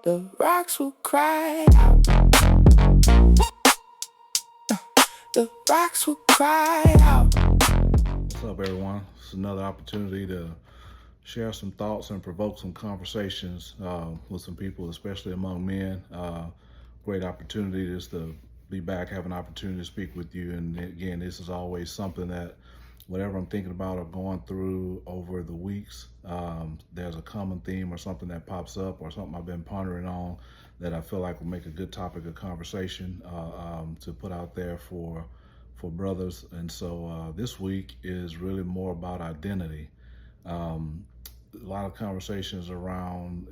The rocks will cry out. The rocks will cry out. What's up, everyone? It's another opportunity to share some thoughts and provoke some conversations with some people, especially among men. Great opportunity just to be back, have an opportunity to speak with you. And again, this is always something that whatever I'm thinking about or going through over the weeks, there's a common theme or something that pops up or something I've been pondering on that I feel like will make a good topic of conversation to put out there for brothers. And so this week is really more about identity. A lot of conversations around,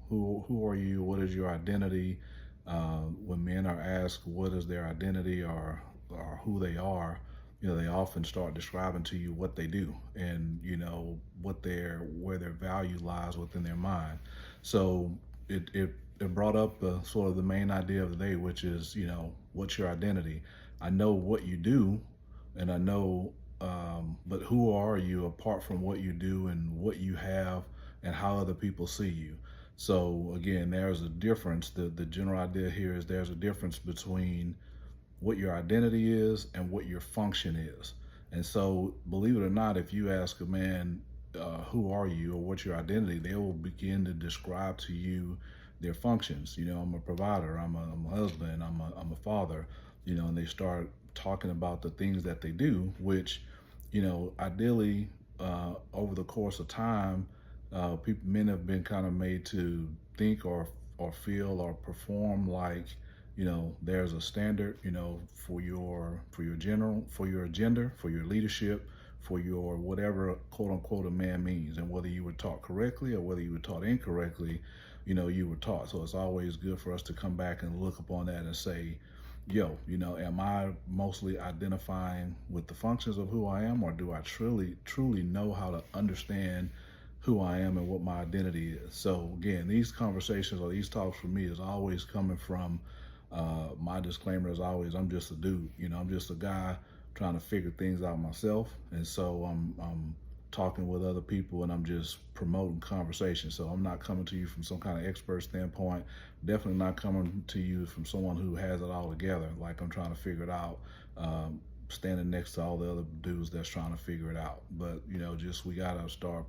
who are you? What is your identity? When men are asked what is their identity or who they are, they often start describing to you what they do and where their value lies within their mind. So it brought up sort of the main idea of the day, which is what's your identity? I know what you do, and I know, but who are you apart from what you do and what you have and how other people see you? So again, there's a difference. The general idea here is there's a difference between what your identity is and what your function is. And so, believe it or not, if you ask a man, who are you or what's your identity, they will begin to describe to you their functions. I'm a provider, I'm a husband, I'm a father, and they start talking about the things that they do, which, ideally, over the course of time, men have been kind of made to think or feel or perform like, there's a standard, for your gender, for your leadership, for your whatever quote unquote a man means, and whether you were taught correctly or whether you were taught incorrectly, you were taught. So it's always good for us to come back and look upon that and say, am I mostly identifying with the functions of who I am, or do I truly know how to understand who I am and what my identity is? So again, these conversations or these talks for me is always coming from my disclaimer is always, I'm just a dude, I'm just a guy trying to figure things out myself. And so I'm talking with other people and I'm just promoting conversation. So I'm not coming to you from some kind of expert standpoint, definitely not coming to you from someone who has it all together, like I'm trying to figure it out, standing next to all the other dudes that's trying to figure it out. But, we got to start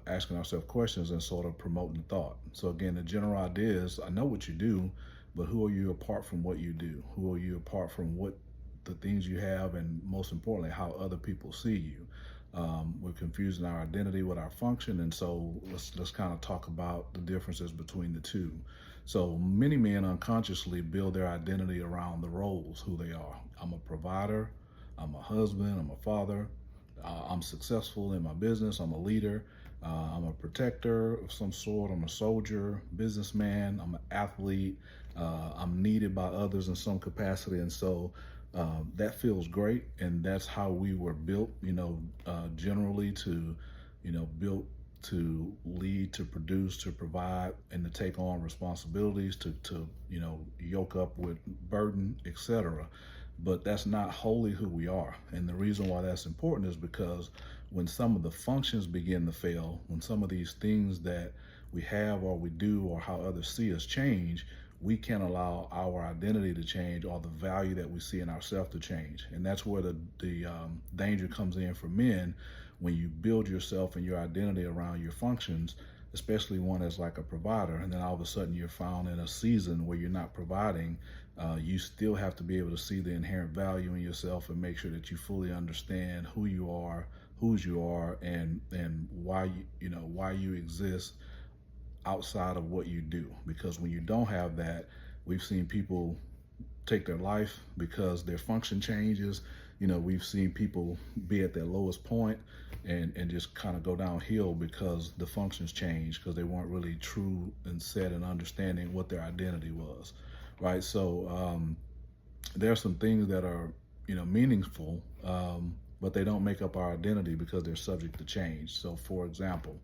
asking ourselves questions and sort of promoting the thought. So again, the general idea is, I know what you do, but who are you apart from what you do? Who are you apart from what the things you have, and most importantly, how other people see you? We're confusing our identity with our function, and so let's kind of talk about the differences between the two. So many men unconsciously build their identity around the roles, who they are. I'm a provider, I'm a husband, I'm a father, I'm successful in my business, I'm a leader, I'm a protector of some sort, I'm a soldier, businessman, I'm an athlete, I'm needed by others in some capacity. And so that feels great, and that's how we were built, generally to, built to lead, to produce, to provide, and to take on responsibilities, to yoke up with burden, etc. But that's not wholly who we are. And the reason why that's important is because when some of the functions begin to fail, when some of these things that we have or we do or how others see us change, we can't allow our identity to change or the value that we see in ourselves to change. And that's where the danger comes in for men. When you build yourself and your identity around your functions, especially one as like a provider, and then all of a sudden you're found in a season where you're not providing, you still have to be able to see the inherent value in yourself and make sure that you fully understand who you are, whose you are, and why why you exist outside of what you do. Because when you don't have that, we've seen people take their life because their function changes. We've seen people be at their lowest point and just kind of go downhill because the functions changed, because they weren't really true and set and understanding what their identity was, right? So there are some things that are meaningful, but they don't make up our identity because they're subject to change. So for example,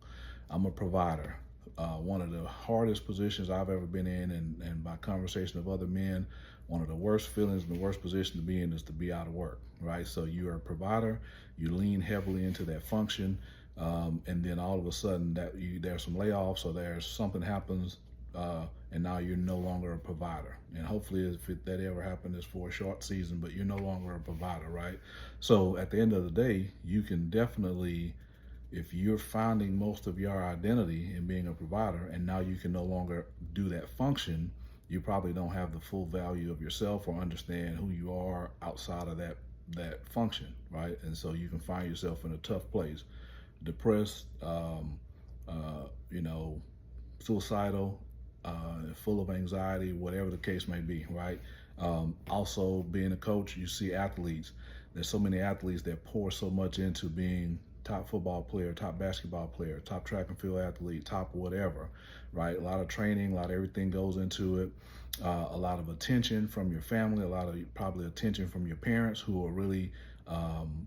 I'm a provider. One of the hardest positions I've ever been in, and by conversation of other men, one of the worst feelings and the worst position to be in is to be out of work, right? So you're a provider, you lean heavily into that function, and then all of a sudden there's some layoffs or there's something happens and now you're no longer a provider. And hopefully, if that ever happened, it's for a short season, but you're no longer a provider, right? So at the end of the day, you can definitely, if you're finding most of your identity in being a provider, and now you can no longer do that function, you probably don't have the full value of yourself or understand who you are outside of that function, right? And so you can find yourself in a tough place, depressed, you know, suicidal, full of anxiety, whatever the case may be, right? Also, being a coach, you see athletes. There's so many athletes that pour so much into being top football player, top basketball player, top track and field athlete, top whatever, right? A lot of training, a lot of everything goes into it. A lot of attention from your family, a lot of probably attention from your parents who are really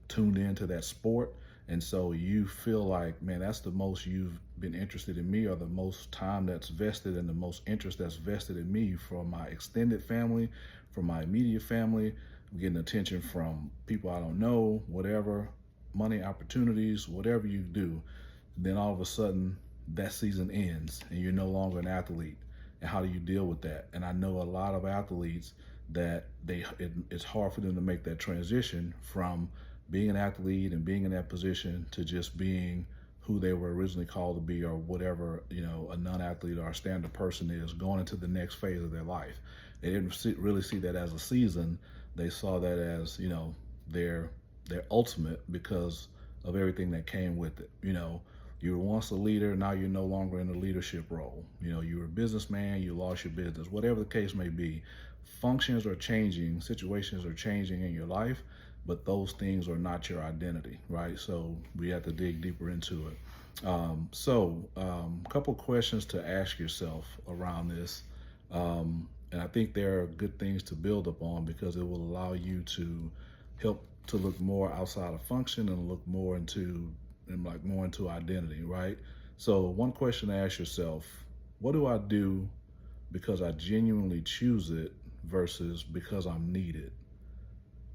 tuned into that sport. And so you feel like, man, that's the most you've been interested in me, or the most time that's vested and the most interest that's vested in me from my extended family, from my immediate family. I'm getting attention from people I don't know, whatever, money, opportunities, whatever you do. Then all of a sudden that season ends and you're no longer an athlete. And how do you deal with that? And I know a lot of athletes that it's hard for them to make that transition from being an athlete and being in that position to just being who they were originally called to be, or whatever, you know, a non-athlete or a standard person is, going into the next phase of their life. They didn't really see that as a season. They saw that as, you know, their ultimate, because of everything that came with it. You know, you were once a leader, now you're no longer in a leadership role. You know, you were a businessman, you lost your business, whatever the case may be. Functions are changing, situations are changing in your life, but those things are not your identity, right? So we have to dig deeper into it. A couple questions to ask yourself around this. And I think there are good things to build upon, because it will allow you to help to look more outside of function and look more into identity, right? So one question to ask yourself: what do I do because I genuinely choose it versus because I'm needed?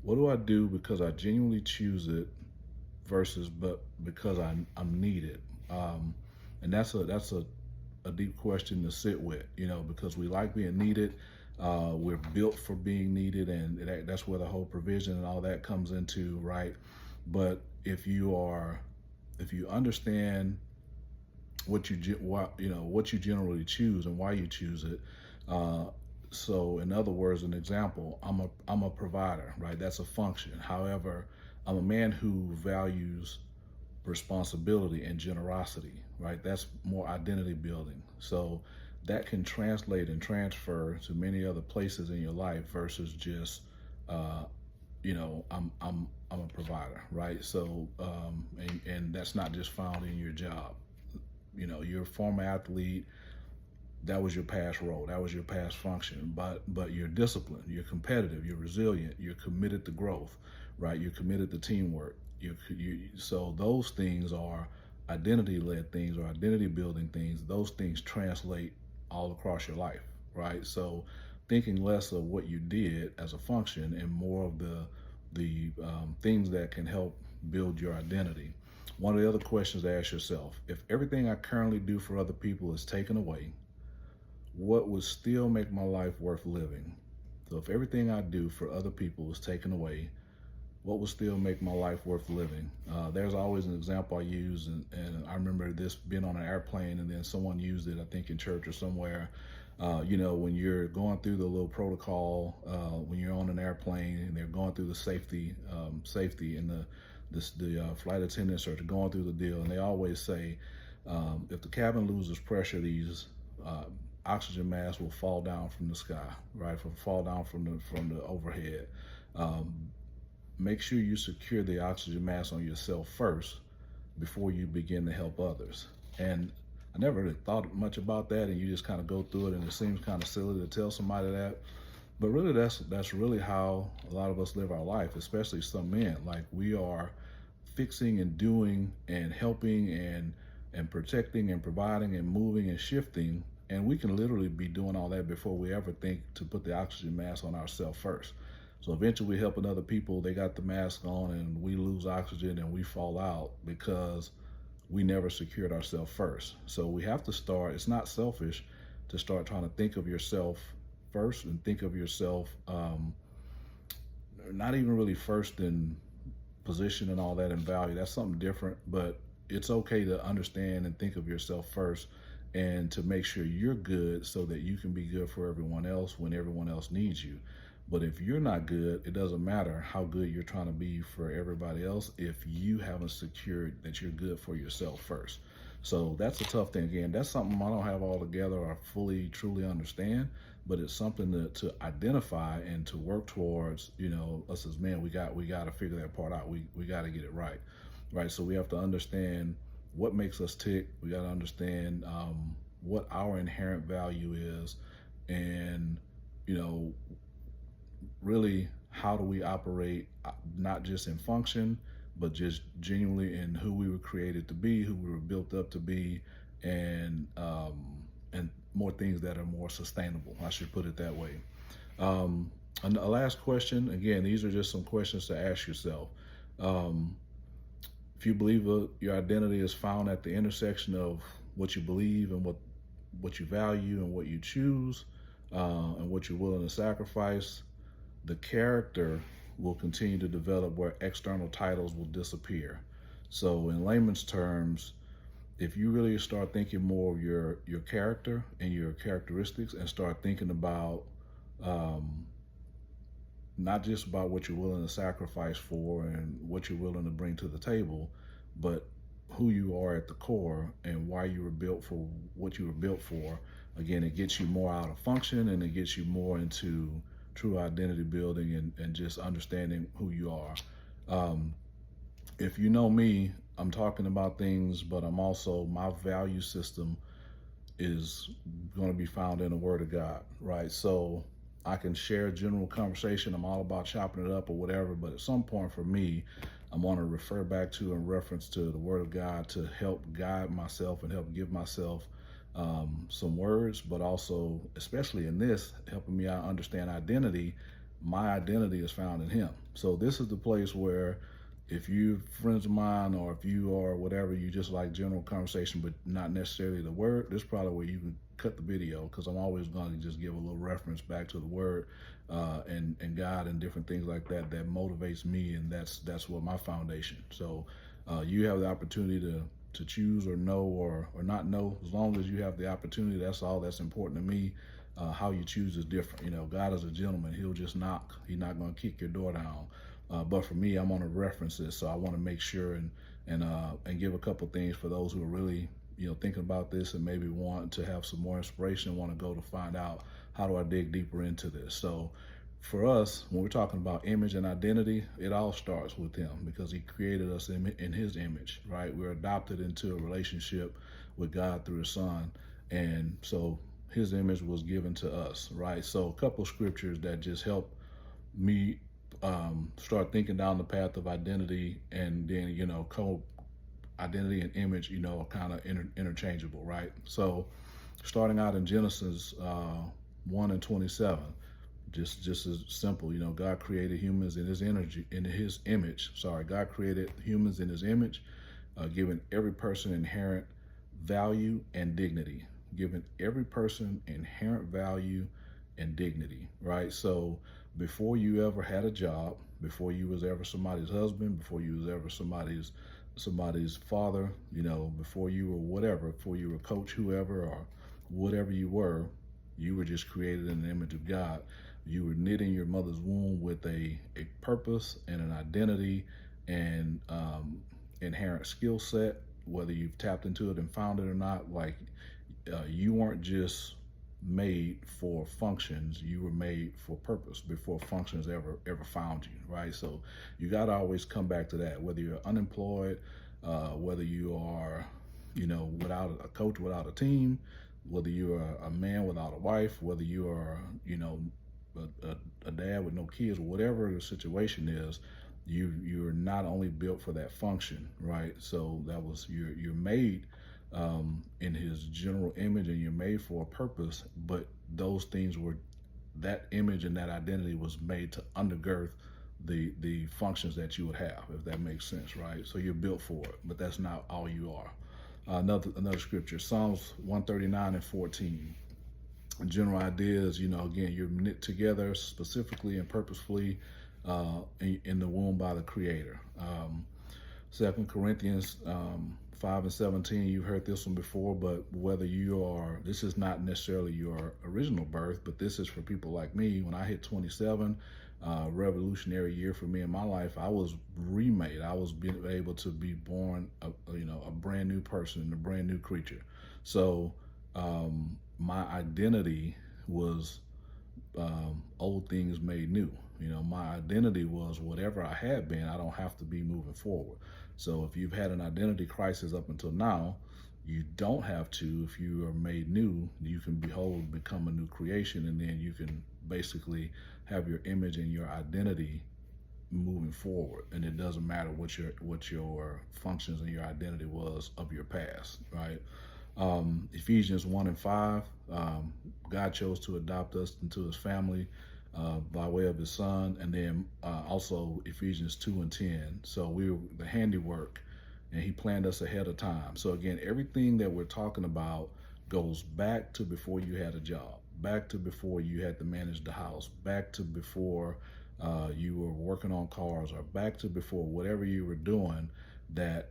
What do I do because I genuinely choose it versus but because I'm needed? And that's a deep question to sit with, you know, because we like being needed. We're built for being needed, and that's where the whole provision and all that comes into, right? But if you understand what you generally choose and why you choose it. So in other words, an example, I'm a provider, right? That's a function. However, I'm a man who values responsibility and generosity, right? That's more identity building. So that can translate and transfer to many other places in your life versus just, I'm a provider, right? So, and that's not just found in your job. You know, you're a former athlete. That was your past role. That was your past function. But you're disciplined. You're competitive. You're resilient. You're committed to growth, right? You're committed to teamwork. So those things are identity-led things, or identity-building things. Those things translate all across your life, right? So thinking less of what you did as a function and more of the things that can help build your identity. One of the other questions to ask yourself: if everything I currently do for other people is taken away, what would still make my life worth living? So if everything I do for other people is taken away, what would still make my life worth living? There's always an example I use, and I remember this being on an airplane, and then someone used it, I think in church or somewhere. When you're going through the little protocol, when you're on an airplane and they're going through the safety and the flight attendants are going through the deal, and they always say, if the cabin loses pressure, these oxygen masks will fall down from the sky, right? Fall down from the overhead. Make sure you secure the oxygen mask on yourself first before you begin to help others. And I never really thought much about that, and you just kind of go through it, and it seems kind of silly to tell somebody that. But really, that's really how a lot of us live our life, especially some men. Like, we are fixing and doing and helping and protecting and providing and moving and shifting, and we can literally be doing all that before we ever think to put the oxygen mask on ourselves first. So eventually we're helping other people, they got the mask on, and we lose oxygen and we fall out because we never secured ourselves first. So we have to start, it's not selfish, to start trying to think of yourself first and think of yourself, not even really first in position and all that and value. That's something different, but it's okay to understand and think of yourself first and to make sure you're good so that you can be good for everyone else when everyone else needs you. But if you're not good, it doesn't matter how good you're trying to be for everybody else if you haven't secured that you're good for yourself first. So that's a tough thing. Again, that's something I don't have all together or fully, truly understand, but it's something to identify and to work towards. Us as men, we got to figure that part out. We got to get it right. Right. So we have to understand what makes us tick. We got to understand what our inherent value is, and, really how do we operate, not just in function, but just genuinely in who we were created to be, who we were built up to be, and more things that are more sustainable. I should put it that way. And a last question. Again, these are just some questions to ask yourself. If you believe your identity is found at the intersection of what you believe and what you value and what you choose, and what you're willing to sacrifice, the character will continue to develop where external titles will disappear. So in layman's terms, if you really start thinking more of your character and your characteristics and start thinking about not just about what you're willing to sacrifice for and what you're willing to bring to the table, but who you are at the core and why you were built for what you were built for. Again, it gets you more out of function and it gets you more into true identity building and just understanding who you are. If you know me, I'm talking about things, but my value system is going to be found in the Word of God, right? So I can share general conversation. I'm all about chopping it up or whatever, but at some point for me, I'm going to refer back to and reference to the Word of God to help guide myself and help give myself some words, but also, especially in this, helping me out understand identity. My identity is found in Him. So this is the place where if you're friends of mine or if you are whatever, you just like general conversation, but not necessarily the Word, this is probably where you can cut the video, because I'm always going to just give a little reference back to the Word and God and different things like that motivates me, and that's what my foundation. So you have the opportunity to choose or know or not know. As long as you have the opportunity, that's all that's important to me. How you choose is different. God is a gentleman. He'll just knock. He's not going to kick your door down. But for me, I'm going to reference this, so I want to make sure and give a couple things for those who are really thinking about this and maybe want to have some more inspiration and want to go to find out how do I dig deeper into this. So for us, when we're talking about image and identity, it all starts with Him, because He created us in His image, right? We're adopted into a relationship with God through His Son, and so His image was given to us, right? So a couple of scriptures that just help me start thinking down the path of identity, and then identity and image, are kind of interchangeable, right? So starting out in Genesis 1:27. Just as simple, God created humans in His image. God created humans in His image, giving every person inherent value and dignity. Giving every person inherent value and dignity, right? So before you ever had a job, before you was ever somebody's husband, before you was ever somebody's father, before you were whatever, before you were a coach, whoever, or whatever you were just created in the image of God. You were knit in your mother's womb with a purpose and an identity and inherent skill set, whether you've tapped into it and found it or not. Like you weren't just made for functions, you were made for purpose before functions ever found you, right? So you got to always come back to that, whether you're unemployed, whether you are without a coach, without a team, whether you're a man without a wife, whether you are a dad with no kids, whatever the situation is, you're not only built for that function, right? So that was you're made in His general image, and you're made for a purpose, but those things that image and that identity was made to undergird the functions that you would have, if that makes sense, right? So you're built for it, but that's not all you are. Another scripture, Psalms 139:14. general ideas, again, you're knit together specifically and purposefully in the womb by the Creator. 2 Corinthians 5:17, you've heard this one before, but this is not necessarily your original birth, but this is for people like me. When I hit 27, revolutionary year for me in my life, I was remade. I was able to be born, a brand new person, a brand new creature. So my identity was old things made new. My identity was whatever I had been, I don't have to be moving forward. So if you've had an identity crisis up until now, you don't have to. If you are made new, you can become a new creation, and then you can basically have your image and your identity moving forward. And it doesn't matter what your functions and your identity was of your past, right? Ephesians 1:5, God chose to adopt us into his family by way of his son. And then also Ephesians 2:10. So we were the handiwork, and he planned us ahead of time. So again, everything that we're talking about goes back to before you had a job, back to before you had to manage the house, back to before you were working on cars, or back to before whatever you were doing, that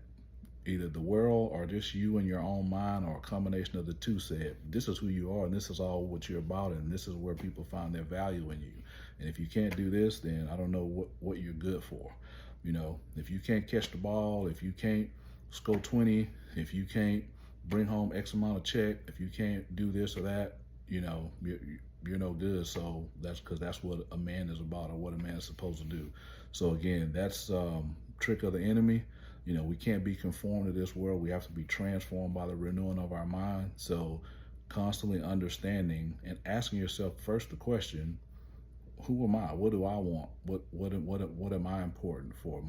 either the world or just you in your own mind, or a combination of the two, said, this is who you are and this is all what you're about, and this is where people find their value in you. And if you can't do this, then I don't know what you're good for. If you can't catch the ball, if you can't score 20, if you can't bring home X amount of check, if you can't do this or that, you're no good. So that's because that's what a man is about, or what a man is supposed to do. So again, that's trick of the enemy. We can't be conformed to this world. We have to be transformed by the renewing of our mind. So constantly understanding and asking yourself first the question, who am I? What do I want? What am I important for?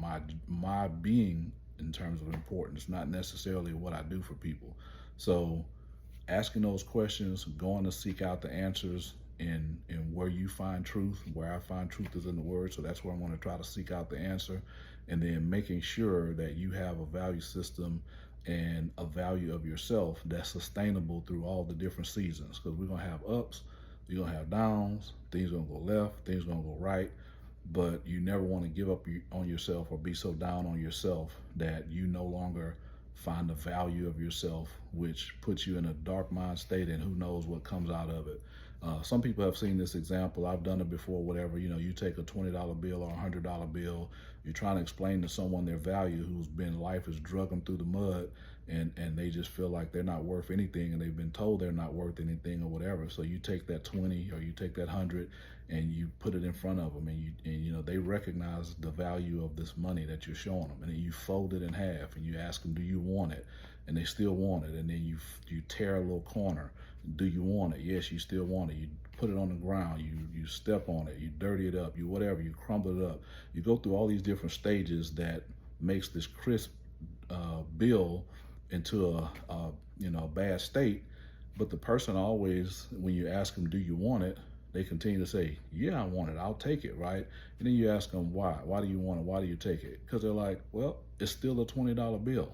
My being in terms of importance, not necessarily what I do for people. So asking those questions, going to seek out the answers in where you find truth. Where I find truth is in the word. So that's where I'm going to try to seek out the answer. And then making sure that you have a value system and a value of yourself that's sustainable through all the different seasons. Because we're going to have ups, you're going to have downs, things are going to go left, things are going to go right. But you never want to give up on yourself or be so down on yourself that you no longer find the value of yourself, which puts you in a dark mind state, and who knows what comes out of it. Some people have seen this example. I've done it before. Whatever, you take a $20 bill or a $100 bill. You're trying to explain to someone their value, life has drug them through the mud, and they just feel like they're not worth anything, and they've been told they're not worth anything or whatever. So you take that 20 or you take that 100 and you put it in front of them, and they recognize the value of this money that you're showing them, and then you fold it in half and you ask them, do you want it? And they still want it. And then you tear a little corner. Do you want it? Yes, you still want it. You put it on the ground, you step on it, you dirty it up, you whatever, you crumble it up. You go through all these different stages that makes this crisp bill into a bad state. But the person always, when you ask them, do you want it? They continue to say, yeah, I want it. I'll take it, right? And then you ask them, why? Why do you want it? Why do you take it? Because they're like, well, it's still a $20 bill.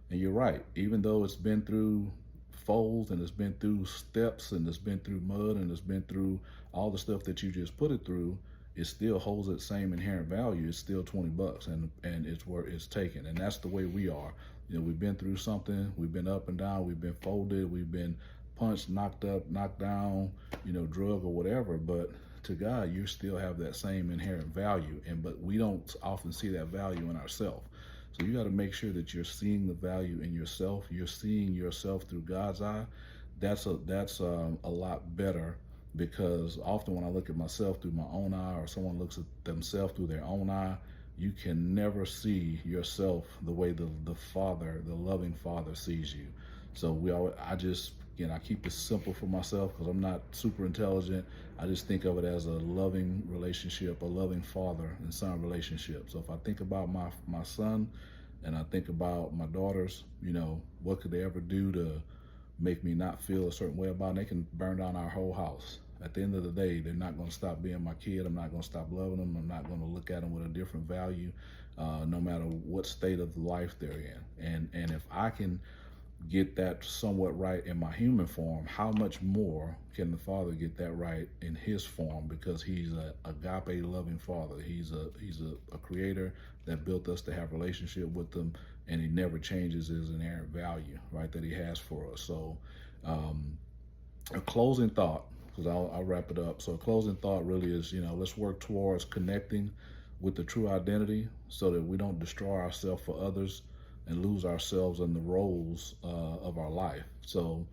And you're right. Even though it's been through folds, and it's been through steps, and it's been through mud, and it's been through all the stuff that you just put it through, it still holds its same inherent value. It's still $20, and it's where it's taken. And that's the way we are. We've been through something. We've been up and down. We've been folded. We've been punched, knocked up, knocked down, drug or whatever. But to God, you still have that same inherent value. But we don't often see that value in ourselves. So you got to make sure that you're seeing the value in yourself. You're seeing yourself through God's eye. That's a lot better, because often when I look at myself through my own eye, or someone looks at themselves through their own eye, you can never see yourself the way the Father, the loving Father, sees you. So I keep it simple for myself, because I'm not super intelligent. I just think of it as a loving relationship, a loving father and son relationship. So if I think about my son, and I think about my daughters, what could they ever do to make me not feel a certain way about it? They can burn down our whole house. At the end of the day, they're not going to stop being my kid. I'm not going to stop loving them. I'm not going to look at them with a different value, no matter what state of life they're in. And if I can get that somewhat right in my human form, how much more can the Father get that right in his form? Because he's a agape loving Father. He's a creator that built us to have a relationship with him, and he never changes his inherent value, right, that he has for us. So a closing thought, because I'll wrap it up. So a closing thought really is, let's work towards connecting with the true identity so that we don't destroy ourselves for others and lose ourselves in the roles of our life. So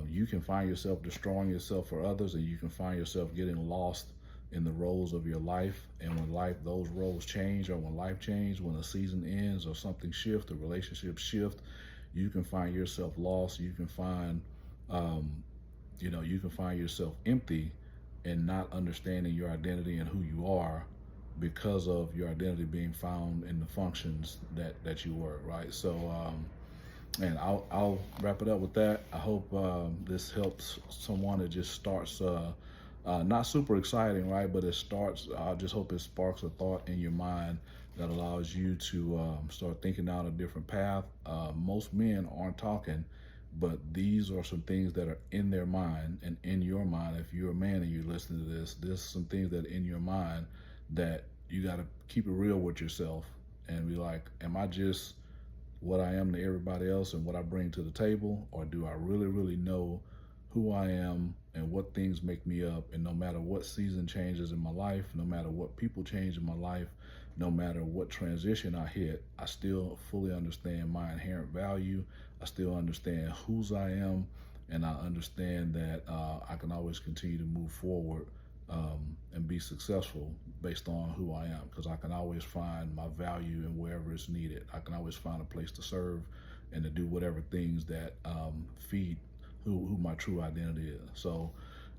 you can find yourself destroying yourself for others, and you can find yourself getting lost in the roles of your life. And when those roles change, or when life changes, when a season ends or something shifts, a relationship shift, you can find yourself lost. You can find, you can find yourself empty and not understanding your identity and who you are, because of your identity being found in the functions that you were, right? So, and I'll wrap it up with that. I hope this helps someone that just starts, not super exciting, right? But I just hope it sparks a thought in your mind that allows you to start thinking down a different path. Most men aren't talking, but these are some things that are in their mind and in your mind. If you're a man and you're listening to this, there's some things that are in your mind that you got to keep it real with yourself and be like, am I just what I am to everybody else and what I bring to the table? Or do I really, really know who I am and what things make me up? And no matter what season changes in my life, no matter what people change in my life, no matter what transition I hit, I still fully understand my inherent value. I still understand whose I am, and I understand that I can always continue to move forward and be successful based on who I am, because I can always find my value in wherever it's needed. I can always find a place to serve and to do whatever things that feed who my true identity is. So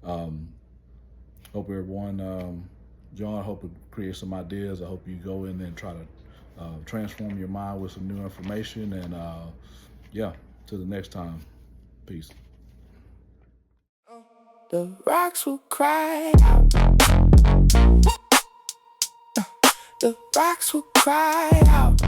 hope everyone, John, I hope it creates some ideas. I hope you go in there and try to transform your mind with some new information. And yeah, till the next time, peace. The rocks will cry out. The rocks will cry out.